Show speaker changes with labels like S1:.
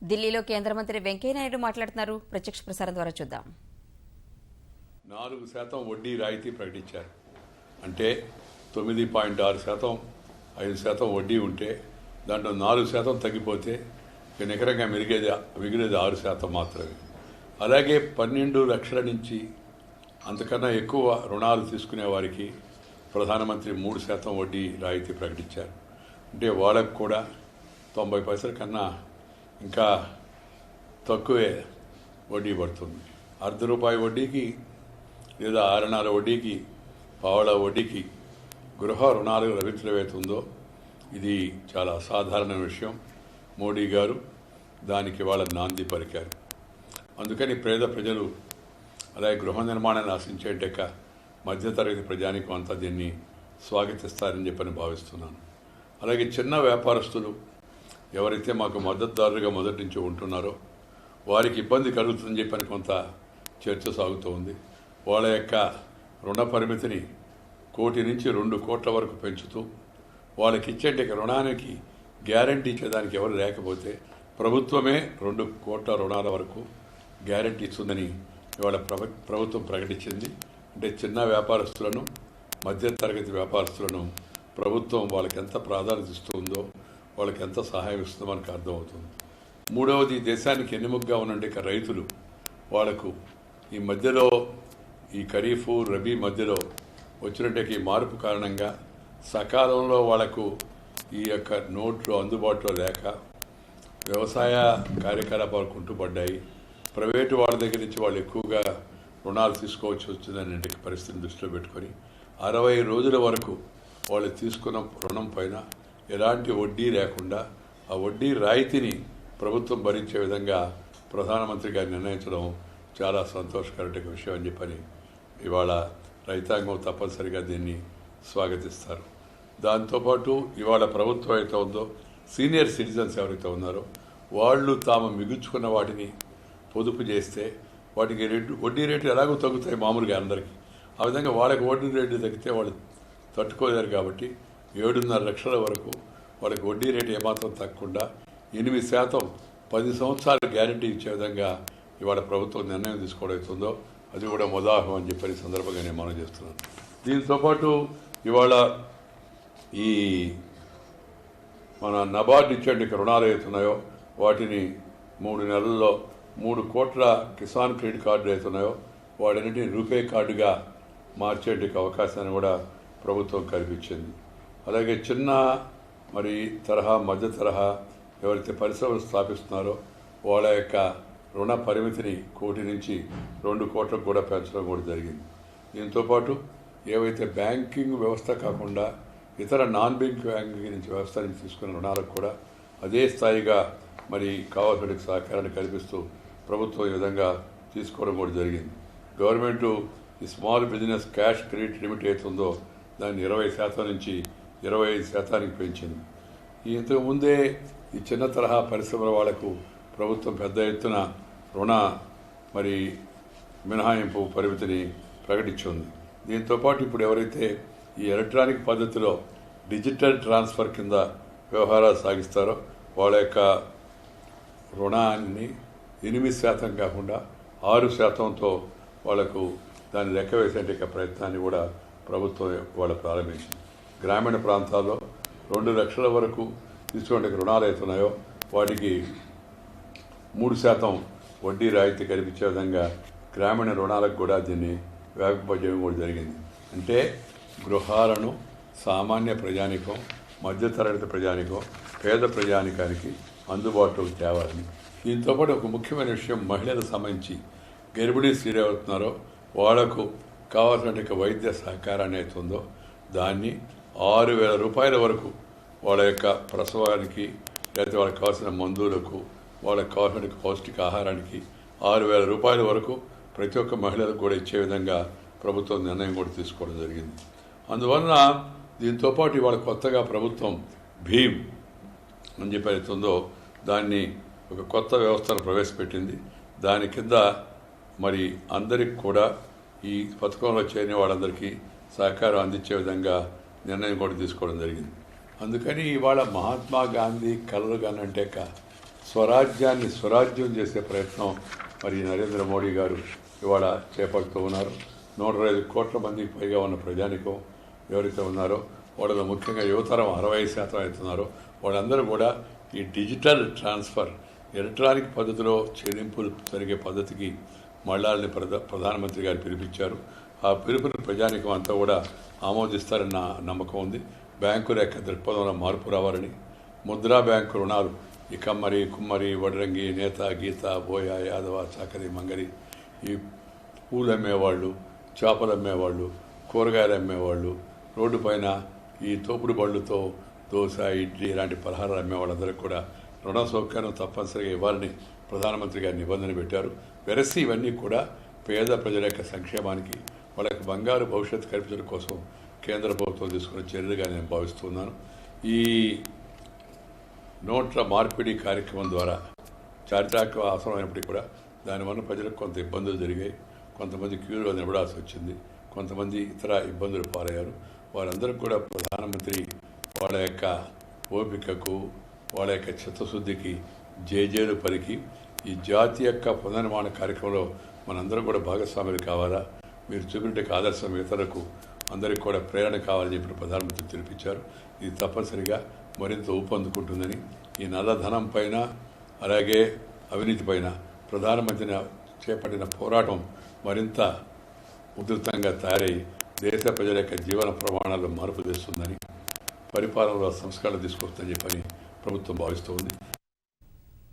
S1: ఢిల్లీలో కేంద్ర మంత్రి వెంకయ్యనాయుడు మాట్లాడుతున్నారు. ప్రత్యక్ష ప్రసారం ద్వారా చూద్దాం.
S2: 4% వడ్డీ రాయితీ ప్రకటించారు. అంటే 9.6%, 5% వడ్డీ ఉంటే దాంట్లో 4% తగ్గిపోతే నికరంగా మిగిలేది 6% మాత్రమే. అలాగే 12 లక్షల నుంచి అంతకన్నా ఎక్కువ రుణాలు తీసుకునే వారికి ప్రధానమంత్రి 3% వడ్డీ రాయితీ ప్రకటించారు. అంటే వాళ్ళకు కూడా 90 పైసల కన్నా ఇంకా తక్కువే వడ్డీ పడుతుంది. ₹1 వడ్డీకి లేదా 6.5 వడ్డీకి, పావలా వడ్డీకి గృహ రుణాలు లభించలేతుందో ఇది చాలా అసాధారణ విషయం. మోడీ గారు దానికి వాళ్ళ నాంది పలికారు. అందుకని పేద ప్రజలు అలాగే గృహ నిర్మాణాన్ని ఆశించేటక మధ్యతరగతి ప్రజానికం అంతా దీన్ని స్వాగతిస్తారని చెప్పని భావిస్తున్నాను. అలాగే చిన్న వ్యాపారస్తులు ఎవరైతే మాకు మద్దతుదారులుగా మొదటి నుంచి ఉంటున్నారో వారికి ఇబ్బంది కలుగుతుందని చెప్పని కొంత చర్చ సాగుతూ ఉంది. వాళ్ళ యొక్క రుణ పరిమితిని 1 కోటి నుంచి 2 కోట్ల వరకు పెంచుతూ వాళ్ళకి ఇచ్చే రుణానికి గ్యారంటీ ఇచ్చేదానికి ఎవరు లేకపోతే ప్రభుత్వమే 2 కోట్ల రుణాల వరకు గ్యారంటీ ఇస్తుందని ఇవాళ ప్రభుత్వం ప్రకటించింది. అంటే చిన్న వ్యాపారస్తులను, మధ్యతరగతి వ్యాపారస్తులను ప్రభుత్వం వాళ్ళకి ఎంత ప్రాధాన్యత ఇస్తుందో, వాళ్ళకి ఎంత సహాయం ఇస్తుందో మనకు అర్థమవుతుంది. మూడవది, దేశానికి ఎన్నుముగ్గా ఉన్నంటే రైతులు వాళ్లకు ఈ మధ్యలో ఈ ఖరీఫ్ రబీ మధ్యలో వచ్చినట్టే ఈ మార్పు కారణంగా సకాలంలో వాళ్లకు ఈ యొక్క నోట్లు అందుబాటులో లేక వ్యవసాయ కార్యకలాపాలు కుంటుపడ్డాయి. ప్రైవేటు వాళ్ళ దగ్గర నుంచి వాళ్ళు ఎక్కువగా రుణాలు తీసుకోవచ్చు వచ్చిందనే పరిస్థితిని దృష్టిలో పెట్టుకొని 60 రోజుల వరకు వాళ్ళు తీసుకున్న రుణం పైన ఎలాంటి వడ్డీ లేకుండా ఆ వడ్డీ రాయితీని ప్రభుత్వం భరించే విధంగా ప్రధానమంత్రి గారు నిర్ణయించడం చాలా సంతోషకరమైన విషయం అని చెప్పని ఇవాళ రైతాంగం తప్పనిసరిగా దీన్ని స్వాగతిస్తారు. దాంతోపాటు ఇవాళ ప్రభుత్వం అయితే ఉందో సీనియర్ సిటిజన్స్ ఎవరైతే ఉన్నారో వాళ్ళు తాము మిగుల్చుకున్న వాటిని పొదుపు చేస్తే వాటికి వడ్డీ రేట్లు ఎలాగో తగ్గుతాయి మామూలుగా అందరికీ. ఆ విధంగా వాళ్ళకి వడ్డీ రేట్లు తగ్గితే వాళ్ళు తట్టుకోలేరు. కాబట్టి 7.5 లక్షల వరకు వాళ్ళకి వడ్డీ రేటు ఏమాత్రం తగ్గకుండా 8% 10 సంవత్సరాలు గ్యారంటీ ఇచ్చే విధంగా ఇవాళ ప్రభుత్వం నిర్ణయం తీసుకోవడం అవుతుందో అది కూడా మొదాహం అని చెప్పి సందర్భంగా నేను మనం చేస్తున్నాను. దీంతోపాటు ఇవాళ ఈ మన నబార్డు ఇచ్చే రుణాలు అవుతున్నాయో వాటిని 3 నెలల్లో 3 కోట్ల కిసాన్ క్రెడిట్ కార్డులు అవుతున్నాయో వాటన్నిటిని రూపే కార్డుగా మార్చేందుకు అవకాశాన్ని కూడా ప్రభుత్వం కల్పించింది. అలాగే చిన్న తరహా మధ్య తరహా ఎవరైతే పరిశ్రమలు స్థాపిస్తున్నారో వాళ్ళ యొక్క రుణ పరిమితిని 1 కోటి నుంచి 2 కోట్లకు కూడా పెంచడం కూడా జరిగింది. దీంతోపాటు ఏవైతే బ్యాంకింగ్ వ్యవస్థ కాకుండా ఇతర నాన్ బ్యాంకింగ్ నుంచి వ్యవస్థ నుంచి తీసుకున్న రుణాలకు కూడా అదే స్థాయిగా కావాల్సిన సహకారాన్ని కల్పిస్తూ ప్రభుత్వం ఈ విధంగా తీసుకోవడం కూడా జరిగింది. గవర్నమెంటు ఈ small business cash credit limit అవుతుందో దాన్ని 20% నుంచి 25% పెంచింది. ఇంతకుముందే ఈ చిన్న తరహా పరిశ్రమల వాళ్లకు ప్రభుత్వం పెద్ద ఎత్తున రుణ మినహాయింపు పరిమితిని ప్రకటించింది. దీంతోపాటు ఇప్పుడు ఎవరైతే ఈ ఎలక్ట్రానిక్ పద్ధతిలో డిజిటల్ ట్రాన్స్ఫర్ కింద వ్యవహారాలు సాగిస్తారో వాళ్ళ యొక్క రుణాన్ని 8% కాకుండా 6%తో వాళ్లకు దాన్ని లెక్క వేసే ప్రయత్నాన్ని కూడా ప్రభుత్వం వాళ్ళు ప్రారంభించింది. గ్రామీణ ప్రాంతాల్లో 2 లక్షల వరకు తీసుకునే రుణాలు అవుతున్నాయో వాటికి 3% వడ్డీ రాయితీ కల్పించే విధంగా గ్రామీణ రుణాలకు కూడా దీన్ని వ్యాపింపజేయడం కూడా జరిగింది. అంటే గృహాలను సామాన్య ప్రజానికం, మధ్యతరగతి ప్రజానికం, పేద ప్రజానికానికి అందుబాటులోకి తేవాలని. దీంతోపాటు ఒక ముఖ్యమైన విషయం, మహిళలకు సంబంధించి గర్భిణీ స్త్రీలు అవుతున్నారో వాళ్లకు కావాల్సిన వైద్య సహకారాన్ని అవుతుందో దాన్ని ₹6,000 వరకు వాళ్ళ యొక్క ప్రసవానికి లేకపోతే వాళ్ళకి కావాల్సిన మందులకు, వాళ్ళకి కావాల్సిన పౌష్టిక ఆహారానికి ₹6,000 వరకు ప్రతి ఒక్క మహిళలకు కూడా ఇచ్చే విధంగా ప్రభుత్వం నిర్ణయం కూడా తీసుకోవడం జరిగింది. అందువలన దీంతోపాటు ఇవాళ కొత్తగా ప్రభుత్వం భీమ్ అని చెప్పి అవుతుందో దాన్ని ఒక కొత్త వ్యవస్థను ప్రవేశపెట్టింది. దాని కింద అందరికి కూడా ఈ పథకంలో చేరిన వాళ్ళందరికీ సహకారం అందించే విధంగా నిర్ణయం కూడా తీసుకోవడం జరిగింది. అందుకని ఇవాళ మహాత్మా గాంధీ కలలు కానంటే స్వరాజ్యాన్ని స్వరాజ్యం చేసే ప్రయత్నం మరి నరేంద్ర మోడీ గారు ఇవాళ చేపడుతూ ఉన్నారు. 125 కోట్ల మందికి పైగా ఉన్న ప్రజానికం ఎవరైతే ఉన్నారో వాళ్ళలో ముఖ్యంగా యువతరం 65% అవుతున్నారో వాళ్ళందరూ కూడా ఈ డిజిటల్ ట్రాన్స్ఫర్ ఎలక్ట్రానిక్ పద్ధతిలో చెల్లింపులు జరిగే పద్ధతికి మళ్ళాలని ప్రధానమంత్రి గారు పిలిపించారు. ఆ పిలుపుని ప్రజానికం అంతా కూడా ఆమోదిస్తారని నా నమ్మకం ఉంది. బ్యాంకుల యొక్క దృక్పథంలో మార్పు రావాలని, ముద్రా బ్యాంకు రుణాలు ఈ కమ్మరి, కుమ్మరి, వడ్రంగి, నేత, గీత, బోయ, యాదవ, చాకరి, మంగరి, ఈ పూలు అమ్మేవాళ్ళు, చేపలు అమ్మేవాళ్ళు, కూరగాయలు అమ్మేవాళ్ళు, రోడ్డు పైన ఈ తోపుడు బళ్ళుతో దోశ, ఇడ్లీ ఇలాంటి పలహారాలు అమ్మేవాళ్ళందరికీ కూడా రుణ సౌకర్యం తప్పనిసరిగా ఇవ్వాలని ప్రధానమంత్రి గారు నిబంధన పెట్టారు. వెరసి ఇవన్నీ కూడా పేద ప్రజల యొక్క సంక్షేమానికి, వాళ్ళకి బంగారు భవిష్యత్తు కల్పించడం కోసం కేంద్ర ప్రభుత్వం తీసుకున్న చర్యలుగా నేను భావిస్తున్నాను. ఈ నోట్ల మార్పిడి కార్యక్రమం ద్వారా చారిత్రక అవసరమైనప్పటికీ కూడా దానివల్ల ప్రజలకు కొంత ఇబ్బందులు జరిగాయి. కొంతమంది క్యూలో నిలబడాల్సి వచ్చింది, కొంతమంది ఇతర ఇబ్బందులు పాలయ్యారు. వారందరికీ కూడా ప్రధానమంత్రి వాళ్ళ యొక్క ఓపికకు, వాళ్ళ యొక్క చిత్తశుద్ధికి జేజేలు పలికి ఈ జాతి యొక్క పునర్నిర్మాణ కార్యక్రమంలో మనందరం కూడా భాగస్వాములు కావాలా, మీరు చూపించే ఆదర్శం ఇతరులకు అందరికీ కూడా ప్రేరణ కావాలని చెప్పి ప్రధానమంత్రి తెలిపించారు. ఇది తప్పనిసరిగా మరింత ఊపందుకుంటుందని, ఈ నల్లధనం పైన అలాగే అవినీతి పైన ప్రధానమంత్రిని చేపట్టిన పోరాటం మరింత ఉధృతంగా తయారై దేశ ప్రజల యొక్క జీవన ప్రమాణాల్లో మార్పు తెస్తుందని, పరిపాలనలో సంస్కరణ తీసుకొస్తుందని చెప్పని ప్రభుత్వం భావిస్తూ ఉంది.